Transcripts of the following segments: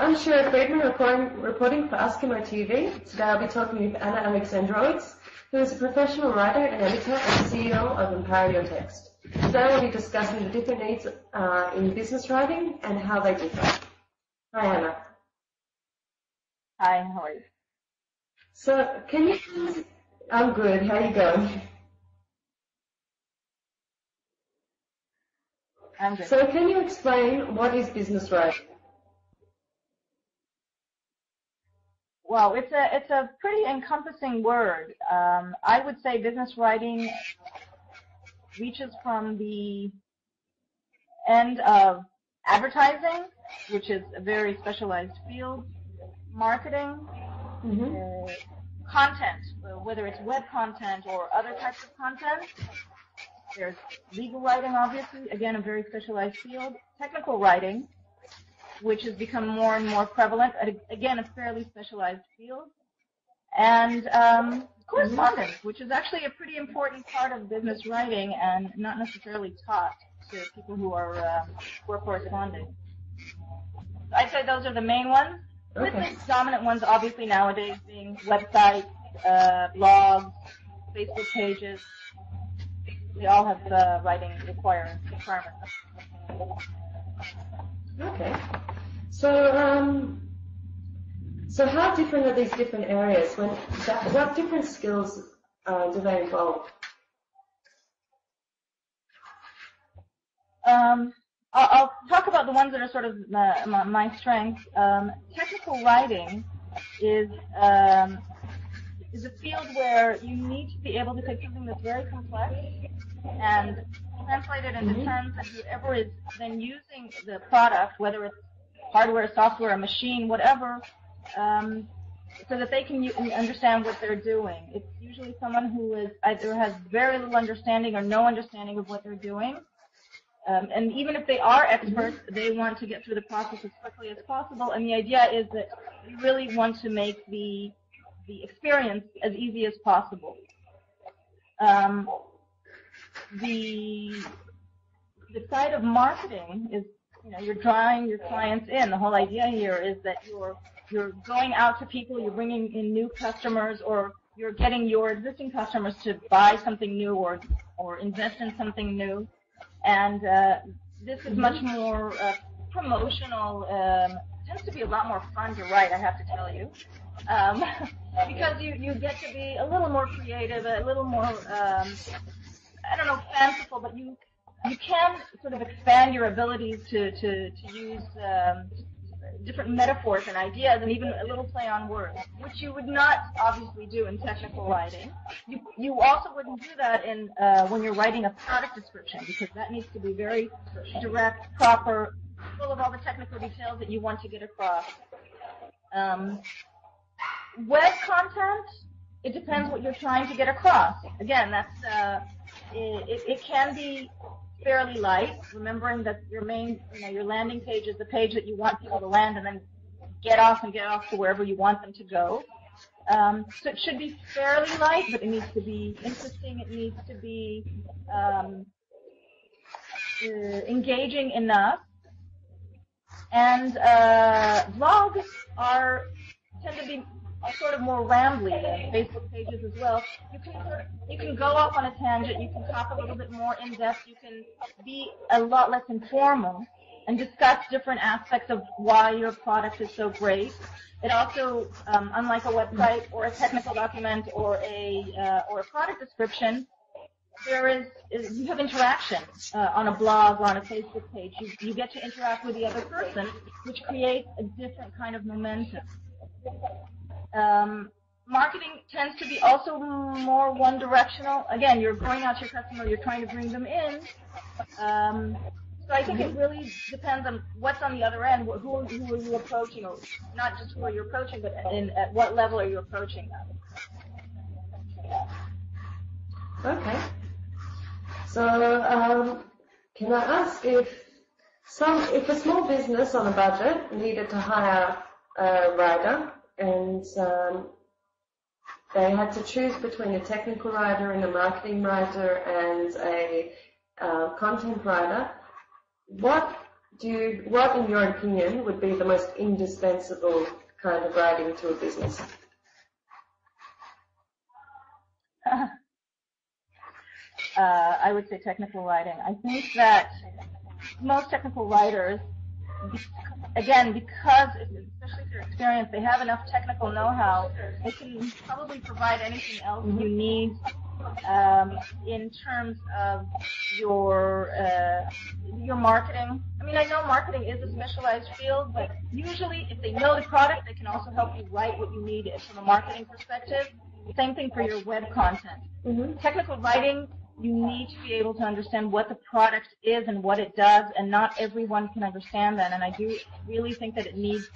I'm Shira Friedman, reporting for Askimo TV. Today I'll be talking with Aleksandrowicz, who is a professional writer and editor and CEO of Empower Your Text. Today we'll be discussing the different needs in business writing and how they differ. Hi, Anna. Hi, how are you? So, can you please... I'm good. How are you going? I'm good. So, can you explain what is business writing? Well, it's a pretty encompassing word. I would say business writing reaches from the end of advertising, which is a very specialized field, marketing, content, whether it's web content or other types of content. There's legal writing, obviously, again, a very specialized field. Technical writing, which has become more and more prevalent, again, a fairly specialized field. And correspondence, which is actually a pretty important part of business writing and not necessarily taught to people who are corresponding. I'd say those are the main ones, with the dominant ones obviously nowadays being websites, blogs, Facebook pages. They all have writing requirements. Okay. So how different are these different areas? What different skills do they involve? I'll talk about the ones that are sort of my strengths. Technical writing is a field where you need to be able to take something that's very complex and translate it into terms that whoever is then using the product, whether it's hardware, software, a machine, whatever, so that they can understand what they're doing. It's usually someone who is either has very little understanding or no understanding of what they're doing. And even if they are experts, they want to get through the process as quickly as possible. And the idea is that we really want to make the experience as easy as possible. The side of marketing is, you're drawing your clients in. The whole idea here is that you're going out to people, you're bringing in new customers, or you're getting your existing customers to buy something new or invest in something new. And this is much more promotional. Tends to be a lot more fun to write, I have to tell you, because you get to be a little more creative, a little more, fanciful, but you can sort of expand your abilities to use different metaphors and ideas, and even a little play on words, which you would not obviously do in technical writing. You also wouldn't do that in when you're writing a product description, because that needs to be very direct, proper, full of all the technical details that you want to get across. Web content, it depends what you're trying to get across. Again, that's it can be fairly light, remembering that your main, your landing page is the page that you want people to land and then get off to wherever you want them to go. So it should be fairly light, but it needs to be interesting. It needs to be engaging enough. And blogs tend to be sort of more rambly, and Facebook pages as well. You can go off on a tangent. You can talk a little bit more in depth. You can be a lot less informal and discuss different aspects of why your product is so great. It also, unlike a website or a technical document or a product description, you have interaction on a blog or on a Facebook page. You get to interact with the other person, which creates a different kind of momentum. Marketing tends to be also more one-directional. Again, you're going out to your customer, you're trying to bring them in. So I think it really depends on what's on the other end. Who are you approaching, or not just who are you approaching, but at what level are you approaching them? Okay. So, can I ask if a small business on a budget needed to hire a writer, and they had to choose between a technical writer and a marketing writer and a content writer, what what, in your opinion, would be the most indispensable kind of writing to a business? I would say technical writing. I think that most technical writers, again, because, especially if they're experienced, they have enough technical know-how, they can probably provide anything else you need in terms of your marketing. I mean, I know marketing is a specialized field, but usually if they know the product, they can also help you write what you need from a marketing perspective. Same thing for your web content. Technical writing, you need to be able to understand what the product is and what it does, and not everyone can understand that. And I do really think that it needs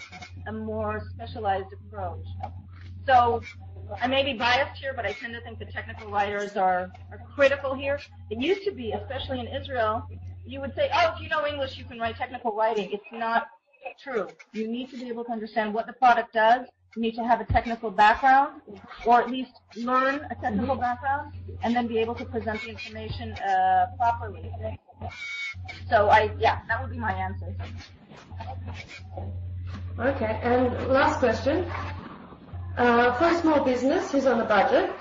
a more specialized approach. So I may be biased here, but I tend to think that technical writers are critical here. It used to be, especially in Israel, you would say, oh, if you know English, you can write technical writing. It's not true. You need to be able to understand what the product does. You need to have a technical background, or at least learn a technical background, and then be able to present the information properly. So that would be my answer. Okay, and last question. For a small business who's on a budget,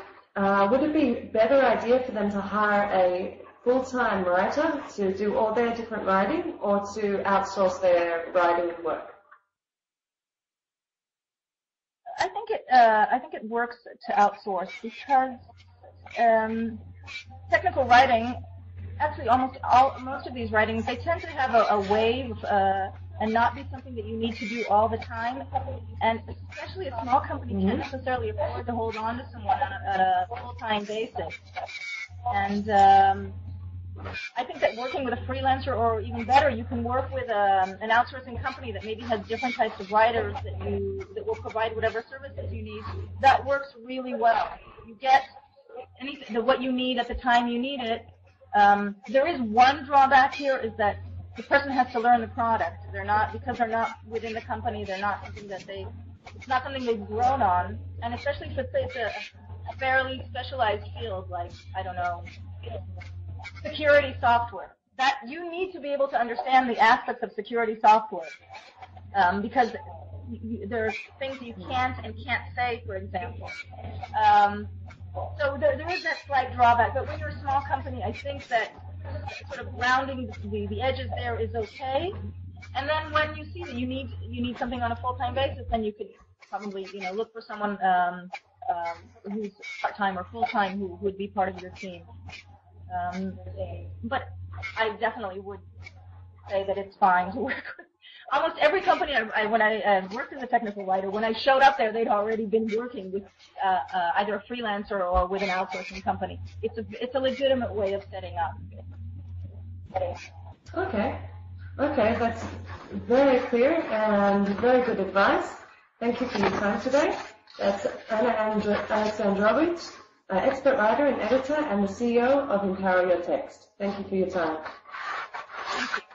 would it be a better idea for them to hire a full-time writer to do all their different writing, or to outsource their writing work? I think it works to outsource, because technical writing, actually most of these writings, they tend to have a wave and not be something that you need to do all the time. And especially a small company can't necessarily afford to hold on to someone on a full-time basis. And I think that working with a freelancer, or even better, you can work with an outsourcing company that maybe has different types of writers that will provide whatever services you need. That works really well. You get what you need at the time you need it. There is one drawback here, is that the person has to learn the product. Because they're not within the company, it's not something they've grown on. And especially if it's a fairly specialized field, like, I don't know, security software, that you need to be able to understand the aspects of security software, because there's things you can't and can't say, for example. So there is that slight drawback. But when you're a small company, I think that sort of rounding the edges there is okay. And then when you see that you need something on a full-time basis, then you could probably look for someone who's part-time or full-time who would be part of your team. But I definitely would say that it's fine to work with. Almost every company when I worked as a technical writer, when I showed up there, they'd already been working with either a freelancer or with an outsourcing company. It's a legitimate way of setting up. Okay, that's very clear and very good advice. Thank you for your time today. That's Aleksandrowicz, expert writer and editor, and the CEO of Empower Your Text. Thank you for your time. Thank you.